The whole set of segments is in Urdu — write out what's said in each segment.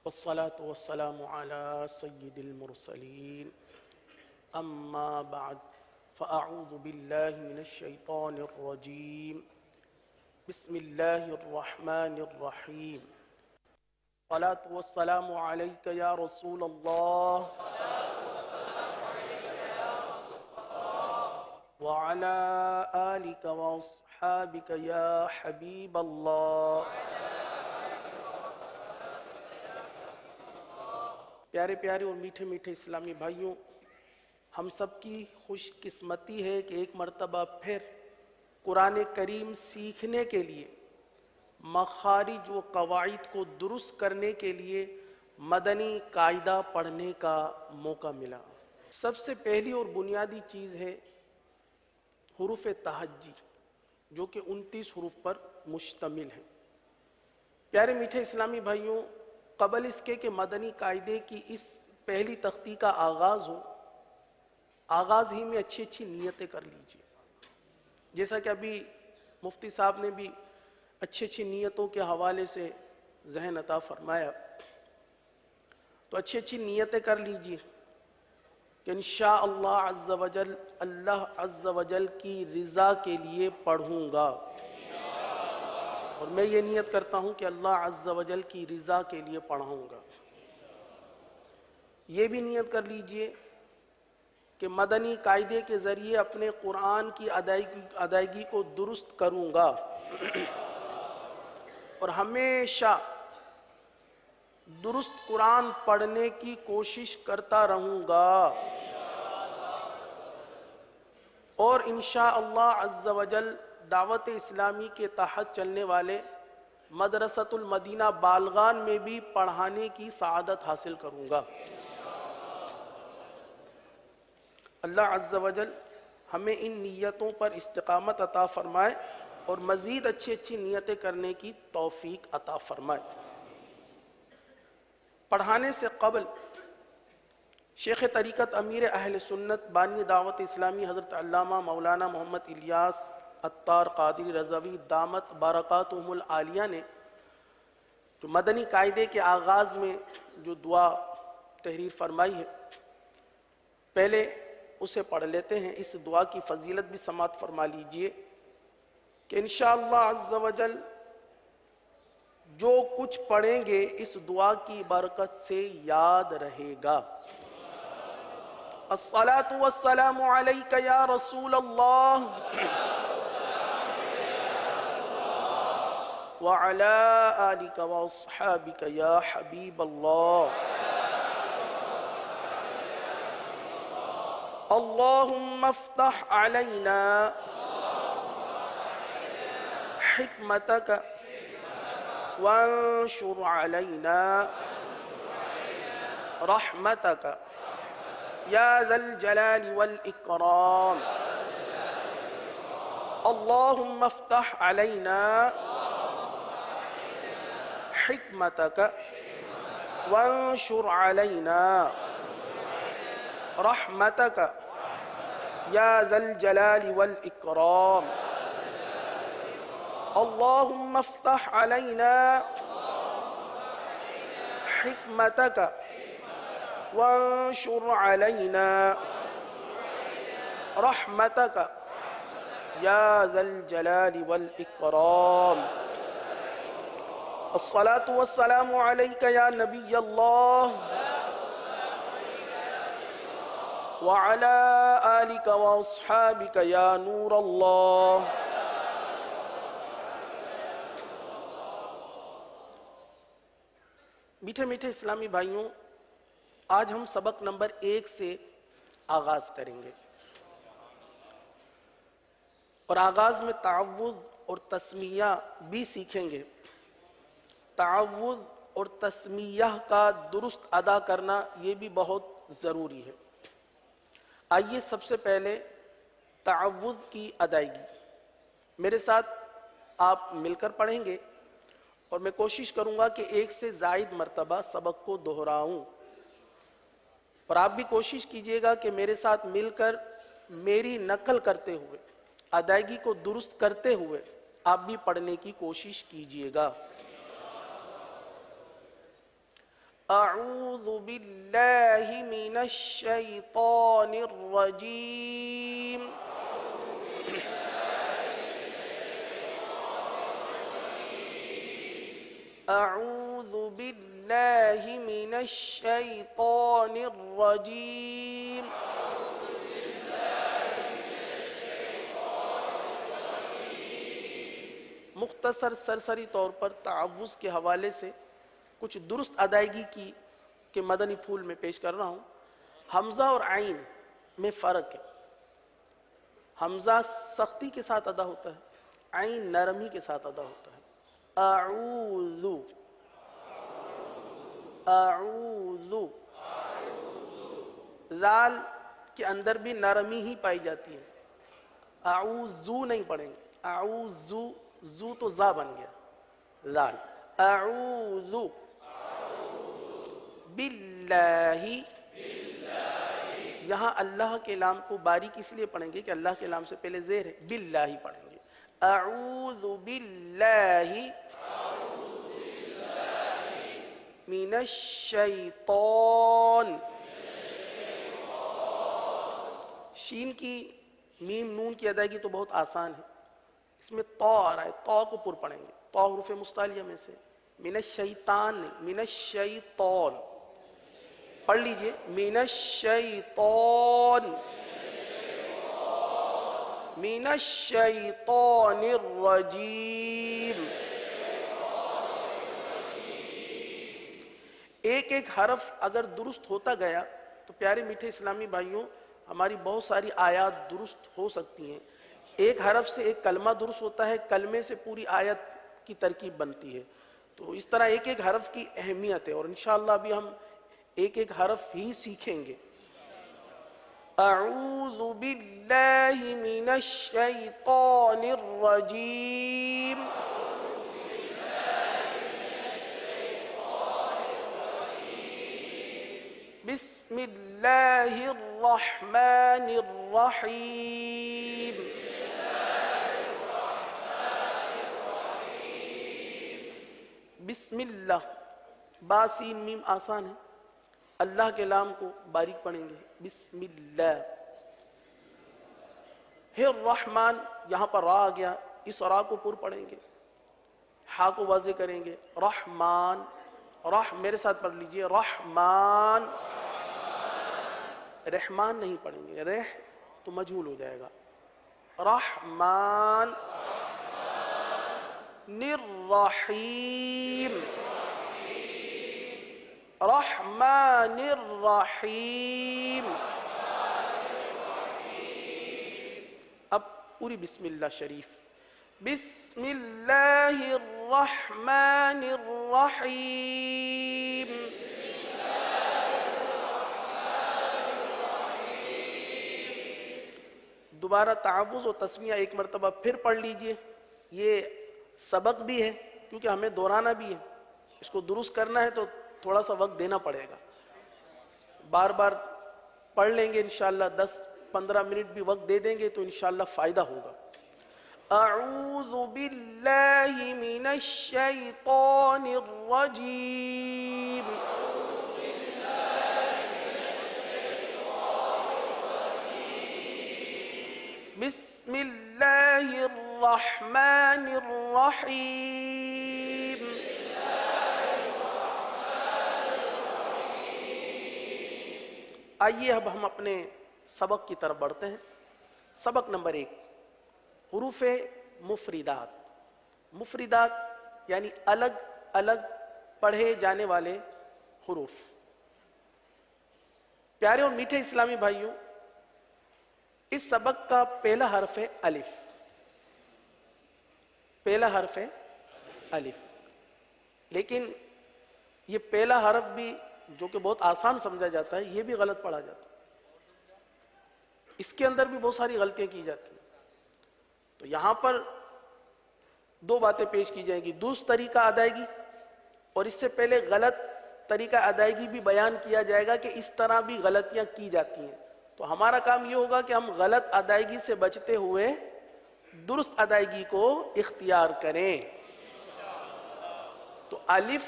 والصلاة والسلام على سيد المرسلين أما بعد فأعوذ بالله من الشيطان الرجيم بسم الله الرحمن الرحيم الصلاة والسلام عليك يا رسول الله وعلى آلك وأصحابك يا حبيب الله. پیارے پیارے اور میٹھے میٹھے اسلامی بھائیوں، ہم سب کی خوش قسمتی ہے کہ ایک مرتبہ پھر قرآن کریم سیکھنے کے لیے، مخارج و قواعد کو درست کرنے کے لیے مدنی قاعدہ پڑھنے کا موقع ملا. سب سے پہلی اور بنیادی چیز ہے حروف تہجی، جو کہ 29 حروف پر مشتمل ہے. پیارے میٹھے اسلامی بھائیوں، قبل اس کے کہ مدنی قاعدے کی اس پہلی تختی کا آغاز ہو، آغاز ہی میں اچھی اچھی نیتیں کر لیجئے. جیسا کہ ابھی مفتی صاحب نے بھی اچھی اچھی نیتوں کے حوالے سے ذہن عطا فرمایا، تو اچھی اچھی نیتیں کر لیجئے کہ انشاءاللہ عز و جل اللہ عز و جل کی رضا کے لیے پڑھوں گا. اور میں یہ نیت کرتا ہوں کہ اللہ عز و جل کی رضا کے لیے پڑھاؤں گا. یہ بھی نیت کر لیجئے کہ مدنی قاعدے کے ذریعے اپنے قرآن کی ادائیگی کو درست کروں گا اور ہمیشہ درست قرآن پڑھنے کی کوشش کرتا رہوں گا. اور انشاءاللہ عز و جل دعوت اسلامی کے تحت چلنے والے مدرسۃ المدینہ بالغان میں بھی پڑھانے کی سعادت حاصل کروں گا. اللہ عز و جل ہمیں ان نیتوں پر استقامت عطا فرمائے اور مزید اچھی اچھی نیتیں کرنے کی توفیق عطا فرمائے. پڑھانے سے قبل شیخ طریقت امیر اہل سنت بانی دعوت اسلامی حضرت علامہ مولانا محمد الیاس عطار قادری رضوی دامت برکاتہم العالیہ نے جو مدنی قاعدے کے آغاز میں جو دعا تحریر فرمائی ہے، پہلے اسے پڑھ لیتے ہیں. اس دعا کی فضیلت بھی سماعت فرما لیجئے کہ انشاءاللہ عز و جل جو کچھ پڑھیں گے اس دعا کی برکت سے یاد رہے گا. الصلاة والسلام علیک یا رسول اللہ وعلى آلك وأصحابك يا حبيب الله. اللهم افتح علينا حكمتك وانشر علينا رحمتك يا ذا الجلال والإكرام. اللهم افتح علينا حكمتك وانشر علينا رحمتك يا ذا الجلال والإكرام. اللهم افتح علينا حكمتك وانشر علينا رحمتك يا ذا الجلال والإكرام. الصلاة والسلام عليك يا نبي الله وعلى آلك وأصحابك يا نور الله. میٹھے میٹھے اسلامی بھائیوں، آج ہم سبق نمبر 1 سے آغاز کریں گے اور آغاز میں تعوذ اور تسمیہ بھی سیکھیں گے. تعوذ اور تسمیہ کا درست ادا کرنا یہ بھی بہت ضروری ہے. آئیے سب سے پہلے تعوذ کی ادائیگی میرے ساتھ آپ مل کر پڑھیں گے اور میں کوشش کروں گا کہ 1 سے زائد مرتبہ سبق کو دہراؤں، اور آپ بھی کوشش کیجئے گا کہ میرے ساتھ مل کر میری نقل کرتے ہوئے، ادائیگی کو درست کرتے ہوئے آپ بھی پڑھنے کی کوشش کیجئے گا. أعوذ بالله من الشيطان الرجيم أعوذ بالله من الشيطان الرجيم مختصر سرسری طور پر تعوذ کے حوالے سے کچھ درست ادائیگی کی کہ مدنی پھول میں پیش کر رہا ہوں. حمزہ اور عین میں فرق ہے. حمزہ سختی کے ساتھ ادا ہوتا ہے، عین نرمی کے ساتھ ادا ہوتا ہے. اعوذ اعوذ. ذال کے اندر بھی نرمی ہی پائی جاتی ہے. اعوذو نہیں پڑھیں گے، اعوذو، زو تو زا بن گیا، ذال. اعوذ باللہ. یہاں اللہ کے لام کو باریک اس لیے پڑھیں گے کہ اللہ کے لام سے پہلے زیر ہے، باللہ پڑھیں گے. اعوذ باللہ من الشیطان. شین کی میم نون کی ادائیگی تو بہت آسان ہے. اس میں تو آ رہا ہے، تو کو پر پڑھیں گے. تو حروف مستعلیہ میں سے. من الشیطان نہیں، من الشیطان پڑھ لیجئے. من الشیطان، من الشیطان الرجیم. ایک ایک حرف اگر درست ہوتا گیا تو پیارے میٹھے اسلامی بھائیوں ہماری بہت ساری آیات درست ہو سکتی ہیں. ایک حرف سے ایک کلمہ درست ہوتا ہے، کلمے سے پوری آیت کی ترکیب بنتی ہے. تو اس طرح ایک ایک حرف کی اہمیت ہے، اور انشاءاللہ ابھی ہم ایک ایک حرف ہی سیکھیں گے. اعوذ باللہ من الشیطان الرجیم. بسم اللہ الرحمن الرحیم. بسم اللہ، با سین میم آسان ہے، اللہ کے لام کو باریک پڑھیں گے. بسم اللہ. ہے الرحمن، یہاں پر را آ گیا، اس را کو پر پڑھیں گے، ہا کو واضح کریں گے. رحمان، رح میرے ساتھ پڑھ لیجئے. رحمان. رحمان نہیں پڑھیں گے، رح تو مجہول ہو جائے گا. رحمان. الرحیم. رحمان الرحیم. اب پوری بسم اللہ شریف. بسم اللہ الرحمن الرحیم. دوبارہ تعوذ و تسمیہ ایک مرتبہ پھر پڑھ لیجئے. یہ سبق بھی ہے کیونکہ ہمیں دہرانا بھی ہے، اس کو درست کرنا ہے تو تھوڑا سا وقت دینا پڑے گا. بار بار پڑھ لیں گے انشاءاللہ، 10-15 منٹ بھی وقت دے دیں گے تو انشاءاللہ فائدہ ہوگا. اعوذ باللہ من الشیطان الرجیم. بسم اللہ الرحمن الرحیم. آئیے اب ہم اپنے سبق کی طرف بڑھتے ہیں. سبق نمبر 1، حروف مفردات. مفردات یعنی الگ الگ پڑھے جانے والے حروف. پیارے اور میٹھے اسلامی بھائیوں، اس سبق کا پہلا حرف ہے الف. پہلا حرف ہے الف. لیکن یہ پہلا حرف بھی جو کہ بہت آسان سمجھا جاتا ہے، یہ بھی غلط پڑھا جاتا ہے. اس کے اندر بھی بہت ساری غلطیاں کی جاتی ہیں. تو یہاں پر دو باتیں پیش کی جائیں گی. درست طریقہ ادائیگی، اور اس سے پہلے غلط طریقہ ادائیگی بھی بیان کیا جائے گا کہ اس طرح بھی غلطیاں کی جاتی ہیں. تو ہمارا کام یہ ہوگا کہ ہم غلط ادائیگی سے بچتے ہوئے درست ادائیگی کو اختیار کریں. تو الف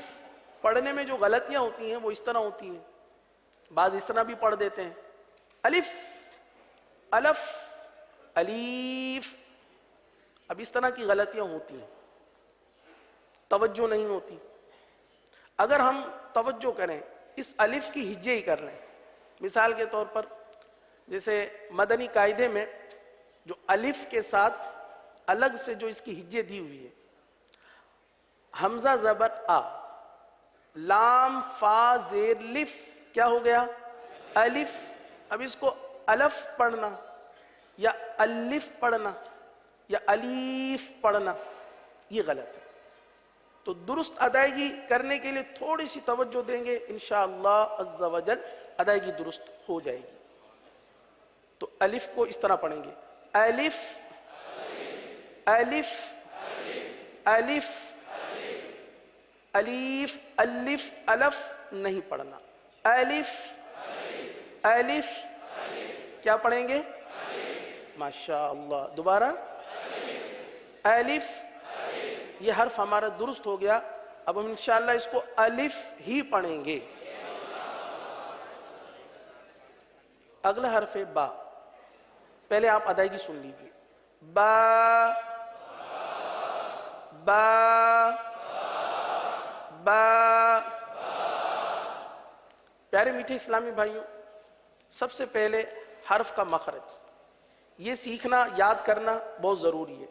پڑھنے میں جو غلطیاں ہوتی ہیں وہ اس طرح ہوتی ہیں، بعض اس طرح بھی پڑھ دیتے ہیں، الف الف الیف، اب اس طرح کی غلطیاں ہوتی ہیں، توجہ نہیں ہوتی۔ اگر ہم توجہ کریں، اس الف کی ہجے ہی کر لیں، مثال کے طور پر جیسے مدنی قاعدے میں جو الف کے ساتھ الگ سے جو اس کی ہجے دی ہوئی ہے، حمزہ زبر آ، لام فا زیر لف، کیا ہو گیا؟ الف۔ اب اس کو الف پڑھنا یا الف پڑھنا یا الیف پڑھنا، یہ غلط ہے۔ تو درست ادائیگی کرنے کے لیے تھوڑی سی توجہ دیں گے، انشاءاللہ عز و جل ادائیگی درست ہو جائے گی۔ تو الف کو اس طرح پڑھیں گے، الف الف الف الیف، الف الف نہیں پڑھنا، الف الف، کیا پڑھیں گے؟ ماشاءاللہ، دوبارہ الف، یہ حرف ہمارا درست ہو گیا۔ اب ہم انشاءاللہ اس کو الف ہی پڑھیں گے۔ اگلا حرف ہے با، پہلے آپ ادائیگی سن لیجیے، با با با۔ پیارے میٹھے اسلامی بھائیوں، سب سے پہلے حرف کا مخرج یہ سیکھنا، یاد کرنا بہت ضروری ہے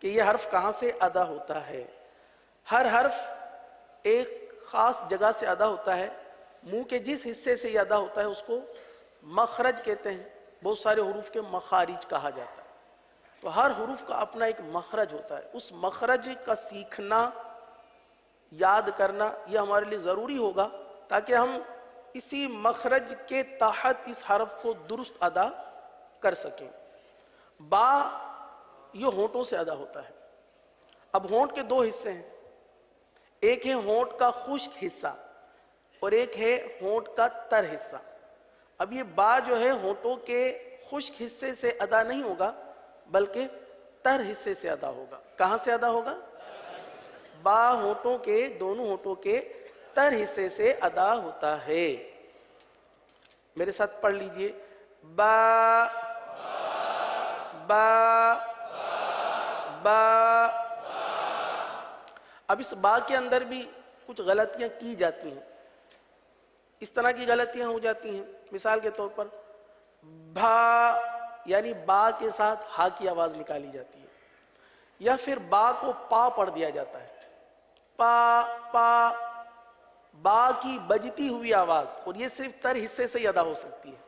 کہ یہ حرف کہاں سے ادا ہوتا ہے۔ ہر حرف ایک خاص جگہ سے ادا ہوتا ہے، منہ کے جس حصے سے یہ ادا ہوتا ہے اس کو مخرج کہتے ہیں۔ بہت سارے حروف کے مخارج کہا جاتا ہے، تو ہر حروف کا اپنا ایک مخرج ہوتا ہے۔ اس مخرج کا سیکھنا، یاد کرنا یہ ہمارے لیے ضروری ہوگا تاکہ ہم اسی مخرج کے تحت اس حرف کو درست ادا کر سکیں۔ با یہ ہونٹوں سے ادا ہوتا ہے۔ اب ہونٹ کے دو حصے ہیں، ایک ہے ہونٹ کا خشک حصہ اور ایک ہے ہونٹ کا تر حصہ۔ اب یہ با جو ہے ہونٹوں کے خشک حصے سے ادا نہیں ہوگا بلکہ تر حصے سے ادا ہوگا۔ کہاں سے ادا ہوگا؟ با ہونٹوں کے، دونوں ہونٹوں کے تر حصے سے ادا ہوتا ہے۔ میرے ساتھ پڑھ لیجئے، با با با۔ اب اس با کے اندر بھی کچھ غلطیاں کی جاتی ہیں، اس طرح کی غلطیاں ہو جاتی ہیں، مثال کے طور پر بھا، یعنی با کے ساتھ ہا کی آواز نکالی جاتی ہے، یا پھر با کو پا پڑھ دیا جاتا ہے، پا پا، با کی بجتی ہوئی آواز، اور یہ صرف تر حصے سے ہی ادا ہو سکتی ہے،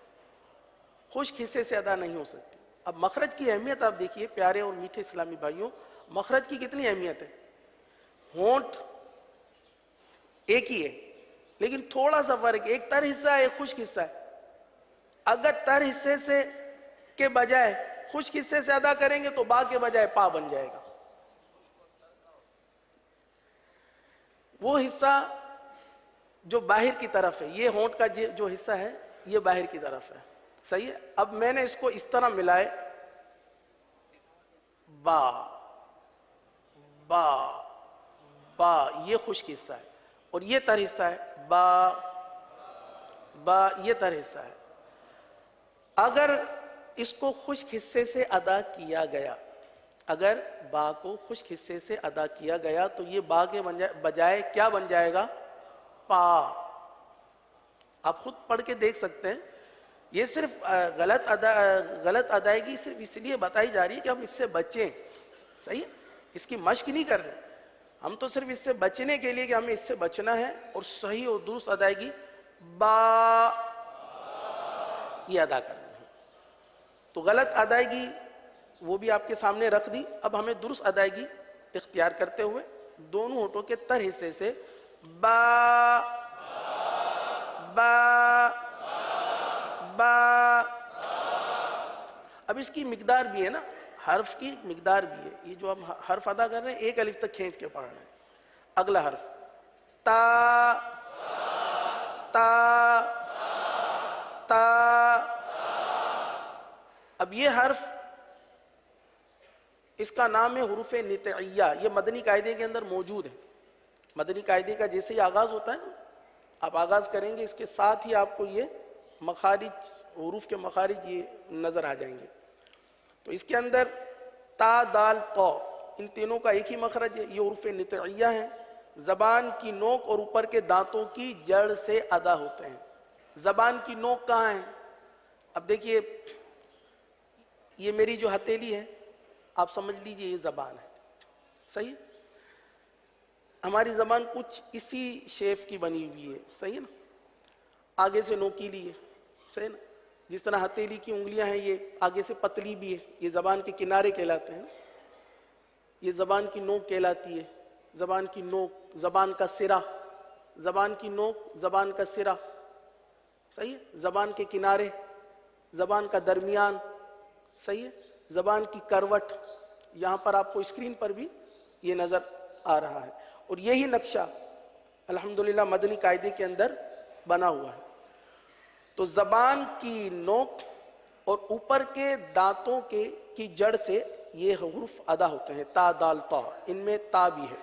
خشک حصے سے ادا نہیں ہو سکتی۔ اب مخرج کی اہمیت آپ دیکھیے پیارے اور میٹھے اسلامی بھائیوں، مخرج کی کتنی اہمیت ہے۔ ہونٹ ایک ہی ہے لیکن تھوڑا سا فرق ہے، ایک تر حصہ ہے، ایک خشک حصہ ہے۔ اگر تر حصے سے کے بجائے خشک حصے سے ادا کریں گے تو با کے بجائے پا بن جائے گا۔ وہ حصہ جو باہر کی طرف ہے، یہ ہونٹ کا جو حصہ ہے یہ باہر کی طرف ہے، صحیح ہے۔ اب میں نے اس کو اس طرح ملائے، با با با، یہ خشک حصہ ہے اور یہ تر حصہ ہے، با با، یہ تر حصہ ہے۔ اگر اس کو خشک حصے سے ادا کیا گیا، اگر با کو خشک حصے سے ادا کیا گیا تو یہ با کے بجائے کیا بن جائے گا؟ پا۔ آپ خود پڑھ کے دیکھ سکتے ہیں، یہ صرف غلط ادائیگی صرف اس لیے بتائی جا رہی ہے کہ ہم اس سے بچیں، صحیح ہے، اس کی مشق نہیں کر رہے ہم، تو صرف اس سے بچنے کے لیے کہ ہمیں اس سے بچنا ہے اور صحیح اور درست ادائیگی با یہ ادا کرنا ہے۔ تو غلط ادائیگی وہ بھی آپ کے سامنے رکھ دی، اب ہمیں درست ادائیگی اختیار کرتے ہوئے دونوں ہونٹوں کے تر حصے سے با با با۔ اب اس کی مقدار بھی ہے نا، حرف کی مقدار بھی ہے، یہ جو ہم حرف ادا کر رہے ہیں ایک الف تک کھینچ کے پڑھ رہے ہیں۔ اگلا حرف تا تا تا۔ اب یہ حرف اس کا نام ہے حروف نطعیہ، یہ مدنی قاعدے کے اندر موجود ہے۔ مدنی قاعدے کا جیسے ہی آغاز ہوتا ہے نا، آپ آغاز کریں گے اس کے ساتھ ہی آپ کو یہ مخارج، حروف کے مخارج یہ نظر آ جائیں گے. تو اس کے اندر تا دال طا ان تینوں کا ایک ہی مخرج ہے، یہ حروف نطعیہ ہیں، زبان کی نوک اور اوپر کے دانتوں کی جڑ سے ادا ہوتے ہیں. زبان کی نوک کہاں ہے؟ اب دیکھیے یہ میری جو ہتھیلی ہے آپ سمجھ لیجئے یہ زبان ہے، صحیح ہے؟ ہماری زبان کچھ اسی شیپ کی بنی ہوئی ہے، صحیح ہے نا؟ آگے سے نوکیلی ہے، صحیح ہے نا؟ جس طرح ہتھیلی کی انگلیاں ہیں یہ آگے سے پتلی بھی ہے، یہ زبان کے کنارے کہلاتے ہیں. یہ زبان کی نوک کہلاتی ہے. زبان کی نوک، زبان کا سرا، زبان کی نوک، زبان کا سرا، صحیح ہے؟ زبان کے کنارے، زبان کا درمیان، صحیح ہے؟ زبان کی کروٹ، یہاں پر آپ کو اسکرین پر بھی یہ نظر آ رہا ہے. اور یہی نقشہ الحمدللہ مدنی قاعدے کے اندر بنا ہوا ہے. تو زبان کی نوک اور اوپر کے دانتوں کی جڑ سے یہ حروف ادا ہوتے ہیں، تا دال طا، ان میں تا بھی ہے.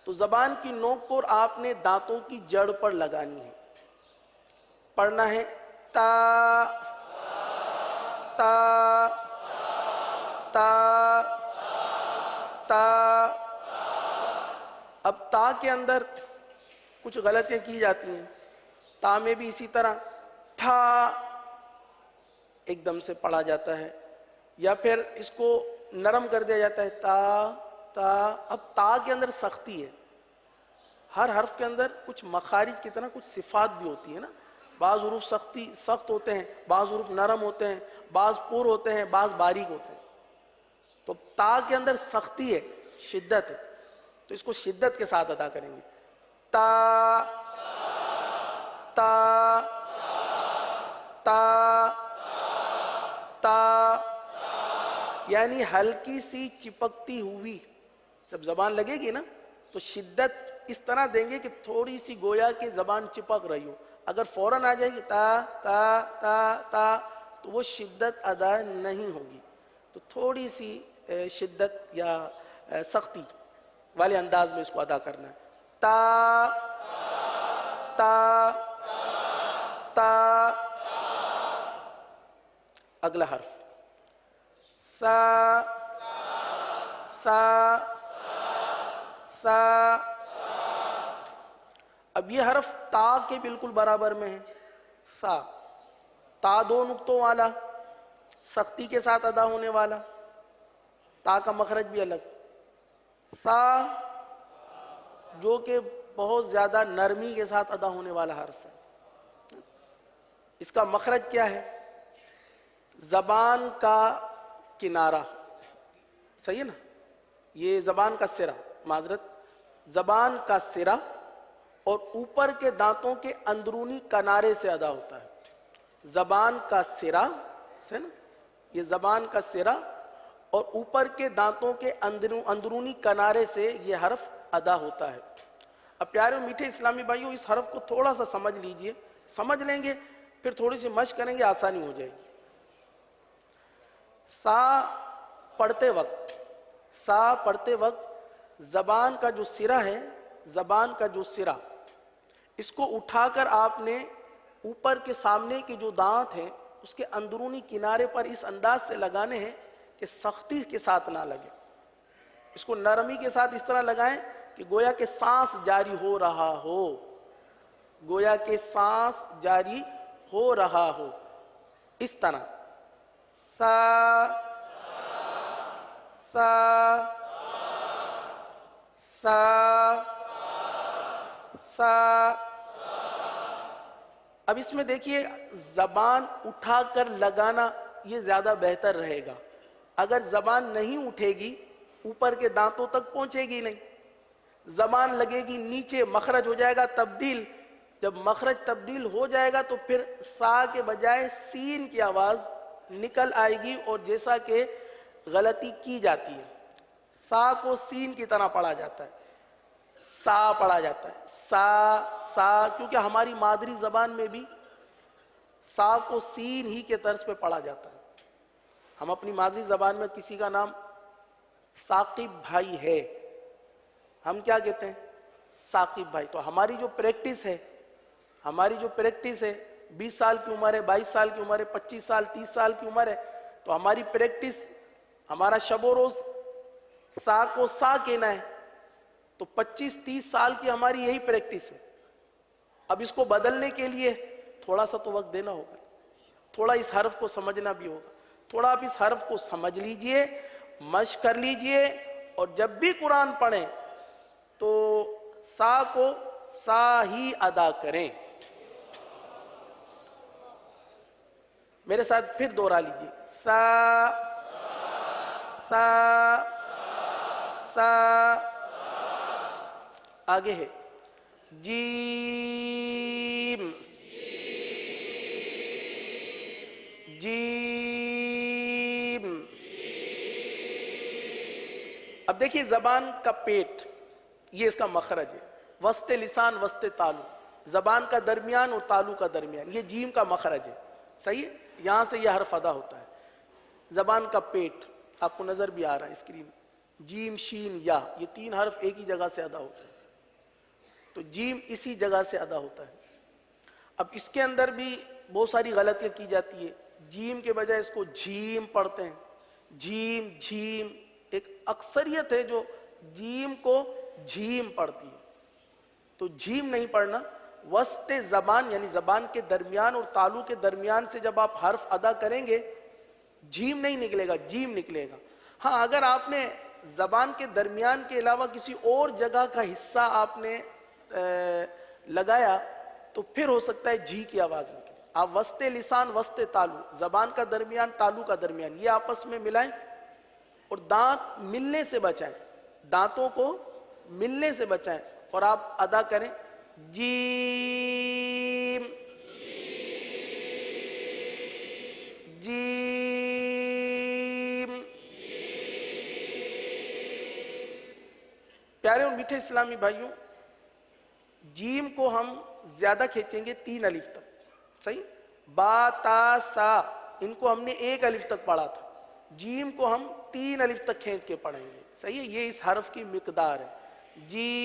تو زبان کی نوک کو آپ نے دانتوں کی جڑ پر لگانی ہے، پڑھنا ہے تا تا تا تا. اب تا کے اندر کچھ غلطیاں کی جاتی ہیں. تا میں بھی اسی طرح تھا ایک دم سے پڑھا جاتا ہے، یا پھر اس کو نرم کر دیا جاتا ہے تا تا. اب تا کے اندر سختی ہے، ہر حرف کے اندر کچھ مخارج کی طرح کچھ صفات بھی ہوتی ہے نا. بعض حروف سخت ہوتے ہیں، بعض حروف نرم ہوتے ہیں، بعض پر ہوتے ہیں، بعض باریک ہوتے ہیں. تو تا کے اندر سختی ہے، شدت ہے، تو اس کو شدت کے ساتھ ادا کریں گے. تا تا تا تا، یعنی ہلکی سی چپکتی ہوئی. جب زبان لگے گی نا تو شدت اس طرح دیں گے کہ تھوڑی سی گویا کہ زبان چپک رہی ہو. اگر فوراً آ جائے گی تا تا تا تا تو وہ شدت ادا نہیں ہوگی. تو تھوڑی سی شدت یا سختی والے انداز میں اس کو ادا کرنا ہے. تا تا تا. اگلا حرف سا سا سا. اب یہ حرف تا کے بالکل برابر میں ہے، سا. تا دو نقطوں والا، سختی کے ساتھ ادا ہونے والا، تا کا مخرج بھی الگ. سا جو کہ بہت زیادہ نرمی کے ساتھ ادا ہونے والا حرف ہے. اس کا مخرج کیا ہے؟ زبان کا کنارہ، صحیح ہے نا؟ یہ زبان کا سرا، معذرت، زبان کا سرا اور اوپر کے دانتوں کے اندرونی کنارے سے ادا ہوتا ہے. زبان کا سرا، صحیح نا؟ یہ زبان کا سرا اور اوپر کے دانتوں کے اندرونی کنارے سے یہ حرف ادا ہوتا ہے. اب پیارے و میٹھے اسلامی بھائیوں، اس حرف کو تھوڑا سا سمجھ لیجئے، سمجھ لیں گے پھر تھوڑی سی مشق کریں گے آسانی ہو جائے گی. سا پڑھتے وقت زبان کا جو سرا ہے، زبان کا جو سرا، اس کو اٹھا کر آپ نے اوپر کے سامنے کے جو دانت ہیں اس کے اندرونی کنارے پر اس انداز سے لگانے ہیں کہ سختی کے ساتھ نہ لگے. اس کو نرمی کے ساتھ اس طرح لگائیں کہ گویا کہ سانس جاری ہو رہا ہو، گویا کہ سانس جاری ہو رہا ہو. اس طرح سا سا سا سا. اب اس میں دیکھیے زبان اٹھا کر لگانا یہ زیادہ بہتر رہے گا. اگر زبان نہیں اٹھے گی اوپر کے دانتوں تک پہنچے گی نہیں، زبان لگے گی نیچے، مخرج ہو جائے گا تبدیل. جب مخرج تبدیل ہو جائے گا تو پھر سا کے بجائے سین کی آواز نکل آئے گی، اور جیسا کہ غلطی کی جاتی ہے، سا کو سین کی طرح پڑھا جاتا ہے، سا پڑھا جاتا ہے، سا سا. کیونکہ ہماری مادری زبان میں بھی سا کو سین ہی کے طرز پہ پڑھا جاتا ہے. ہم اپنی مادری زبان میں کسی کا نام ثاقب بھائی ہے، ہم کیا کہتے ہیں؟ ثاقب بھائی. تو ہماری جو پریکٹس ہے 20 سال کی عمر ہے، 22 سال کی عمر ہے، 25 سال 30 سال کی عمر ہے، تو ہماری پریکٹس، ہمارا شب و روز سا کو سا کہنا ہے، تو 25-30 سال کی ہماری یہی پریکٹس ہے. اب اس کو بدلنے کے لیے تھوڑا سا تو وقت دینا ہوگا، تھوڑا اس حرف کو سمجھنا بھی ہوگا، تھوڑا آپ اس حرف کو سمجھ لیجئے، مشق کر لیجئے، اور جب بھی قرآن پڑھیں تو سا کو سا ہی ادا کریں. میرے ساتھ پھر دوہرا لیجئے، سا سا سا. آگے ہے جیم جیم. اب دیکھیے زبان کا پیٹ، یہ اس کا مخرج ہے، وسط لسان وسط تالو، زبان کا درمیان اور تالو کا درمیان، یہ جیم کا مخرج ہے. صحیح ہے، یہاں سے یہ حرف ادا ہوتا ہے. زبان کا پیٹ آپ کو نظر بھی آ رہا ہے اسکرین، جیم شین یا، یہ 3 حرف ایک ہی جگہ سے ادا ہوتے ہیں، تو جیم اسی جگہ سے ادا ہوتا ہے. اب اس کے اندر بھی بہت ساری غلطیاں کی جاتی ہے، جیم کے بجائے اس کو جھیم پڑھتے ہیں، جھیم جھیم. ایک اکثریت ہے جو جیم کو جھیم پڑھتی ہے، تو جھیم نہیں پڑھنا. وسط زبان یعنی زبان کے درمیان اور تالو کے درمیان سے جب آپ حرف ادا کریں گے، جھیم نہیں نکلے گا، جیم نکلے گا. ہاں اگر آپ نے زبان کے درمیان کے علاوہ کسی اور جگہ کا حصہ آپ نے لگایا تو پھر ہو سکتا ہے جھی کی آواز نکلے. آپ وسط لسان وسط تالو، زبان کا درمیان تالو کا درمیان، یہ آپس میں ملائیں اور دانت ملنے سے بچائیں، دانتوں کو ملنے سے بچائیں، اور آپ ادا کریں جیم جیم. پیارے اور میٹھے اسلامی بھائیوں، جیم کو ہم زیادہ کھینچیں گے 3 الف تک. صحیح، با تا سا ان کو ہم نے 1 الف تک پڑھا تھا، جیم کو ہم 3 الف تک کھینچ کے پڑھیں گے. صحیح ہے، یہ اس حرف کی مقدار ہے. جیم.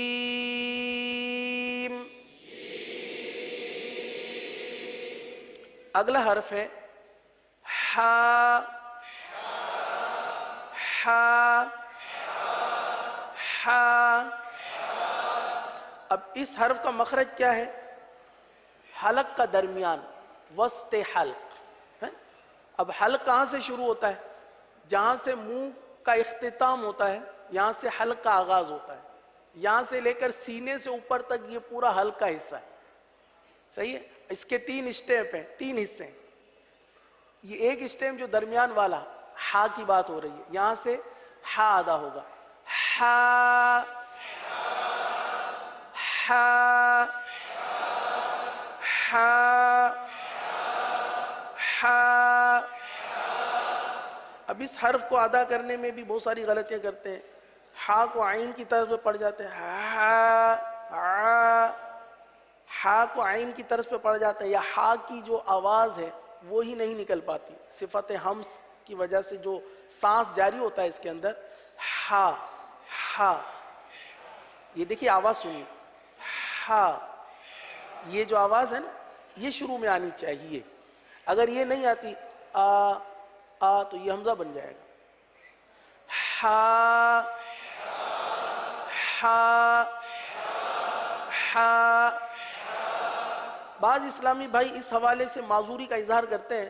اگلا حرف ہے ہا. ہا ہا. اب اس حرف کا مخرج کیا ہے؟ حلق کا درمیان، وسط حلق. اب حلق کہاں سے شروع ہوتا ہے؟ جہاں سے منہ کا اختتام ہوتا ہے، یہاں سے حلق کا آغاز ہوتا ہے. یہاں سے لے کر سینے سے اوپر تک یہ پورا حلق کا حصہ ہے. صحیح ہے، اس کے 3 اسٹیپ ہیں، 3 حصے ہیں. یہ ایک اسٹیپ جو درمیان والا ہا کی بات ہو رہی ہے، یہاں سے ہا ادا ہوگا. ہا ہا ہا ہا. اب اس حرف کو ادا کرنے میں بھی بہت ساری غلطیاں کرتے ہیں. ہا کو عین کی طرف پہ پڑھ جاتے ہیں، ہا کو عین کی طرف پہ پڑھ جاتے ہیں، یا ہا کی جو آواز ہے وہی نہیں نکل پاتی، صفت ہمس کی وجہ سے جو سانس جاری ہوتا ہے اس کے اندر. ہا ہا، یہ دیکھیے آواز سنیے، ہا، یہ جو آواز ہے نا یہ شروع میں آنی چاہیے. اگر یہ نہیں آتی تو یہ حمزہ بن جائے گا. ہا ہا ہا. بعض اسلامی بھائی اس حوالے سے معذوری کا اظہار کرتے ہیں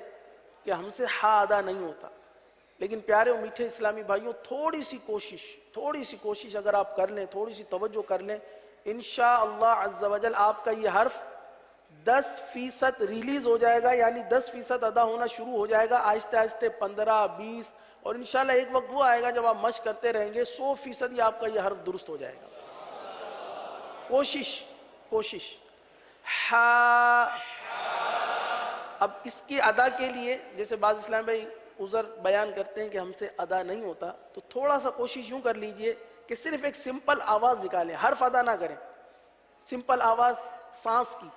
کہ ہم سے ہا ادا نہیں ہوتا، لیکن پیارے و میٹھے اسلامی بھائیوں تھوڑی سی کوشش اگر آپ کر لیں، تھوڑی سی توجہ کر لیں، انشاءاللہ عز و جل آپ کا یہ حرف 10% ریلیز ہو جائے گا، یعنی 10% ادا ہونا شروع ہو جائے گا آہستہ آہستہ 15-20، اور انشاءاللہ ایک وقت وہ آئے گا جب آپ مشق کرتے رہیں گے 100% ہی آپ کا یہ حرف درست ہو جائے گا. کوشش. ہا. اب اس کی ادا کے لیے جیسے بعض اسلام بھائی عذر بیان کرتے ہیں کہ ہم سے ادا نہیں ہوتا، تو تھوڑا سا کوشش یوں کر لیجئے کہ صرف ایک سمپل آواز نکالیں، حرف ادا نہ کریں. سمپل آواز سانس کی،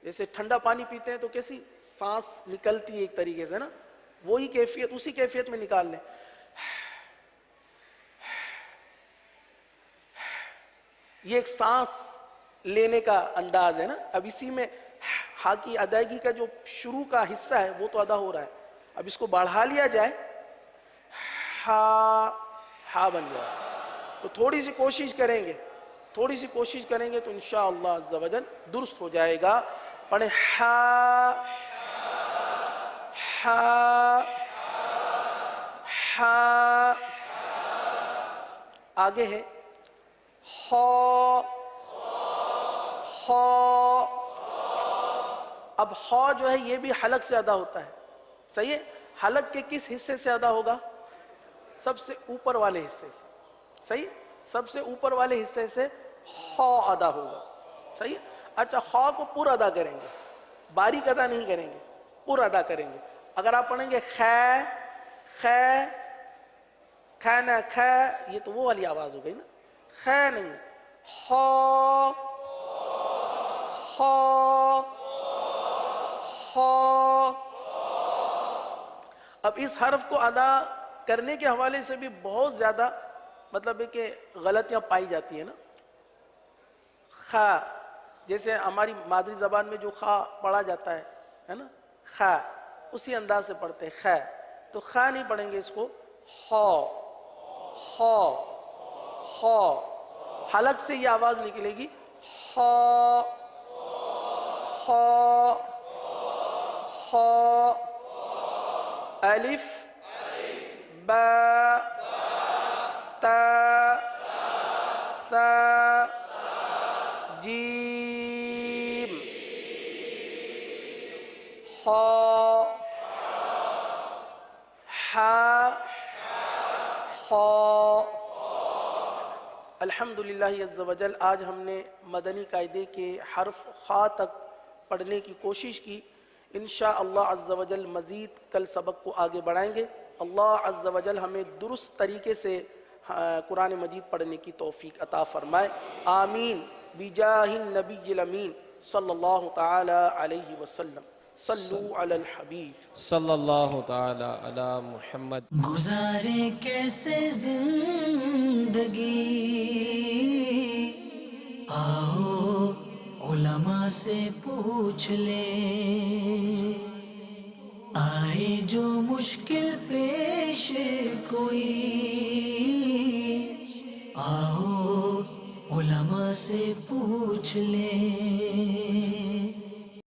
جیسے ٹھنڈا پانی پیتے ہیں تو کیسی سانس نکلتی ہے ایک طریقے سے نا، وہی کیفیت، اسی کیفیت میں نکال لیں. یہ ایک سانس لینے کا انداز ہے نا. اب اسی میں ہا کی ادائیگی کا جو شروع کا حصہ ہے وہ تو ادا ہو رہا ہے. اب اس کو بڑھا لیا جائے, ہا بن جائے. تو تھوڑی سی کوشش کریں گے, تھوڑی سی کوشش کریں گے تو انشاءاللہ عز و جل درست ہو جائے گا. پڑھیں ہا ہا ہا. آگے ہے ہو ہو. اب ہو جو ہے یہ بھی حلق سے ادا ہوتا ہے, صحیح ہے. حلق کے کس حصے سے ادا ہوگا؟ سب سے اوپر والے حصے سے, صحیح. سب سے اوپر والے حصے سے ہو ادا ہوگا, صحیح. اچھا ہو کو پر ادا کریں گے, باریک ادا نہیں کریں گے, پر ادا کریں گے. اگر آپ پڑھیں گے خے خے کھانا کھا, یہ تو وہ والی آواز ہو گئی نا, خے نہیں. ہو ہو ہو. اب اس حرف کو ادا کرنے کے حوالے سے بھی بہت زیادہ مطلب ہے کہ غلطیاں پائی جاتی ہیں نا. خا, جیسے ہماری مادری زبان میں جو خا پڑھا جاتا ہے نا, خا, اسی انداز سے پڑھتے ہیں خا. تو خا نہیں پڑھیں گے اس کو, ہو ہو ہو. حلق سے یہ آواز نکلے گی ہو ہو ہو. الف با تا ثا جیم ہا ہا ہا. الحمدللہ عز و جل آج ہم نے مدنی قاعدے کے حرف خا تک پڑھنے کی کوشش کی. انشاءاللہ عز و جل مزید کل سبق کو آگے بڑھائیں گے. اللہ عز و جل ہمیں درست طریقے سے قرآن مجید پڑھنے کی توفیق عطا فرمائے. آمین بجاہ النبی الامین صلی اللہ تعالی علیہ وسلم. صلو علی الحبیب صلی اللہ تعالی علی محمد. گزارے کیسے زندگی, آؤ علماء سے پوچھ لیں. آئے جو مشکل پیش کوئی, آؤ علماء سے پوچھ لیں.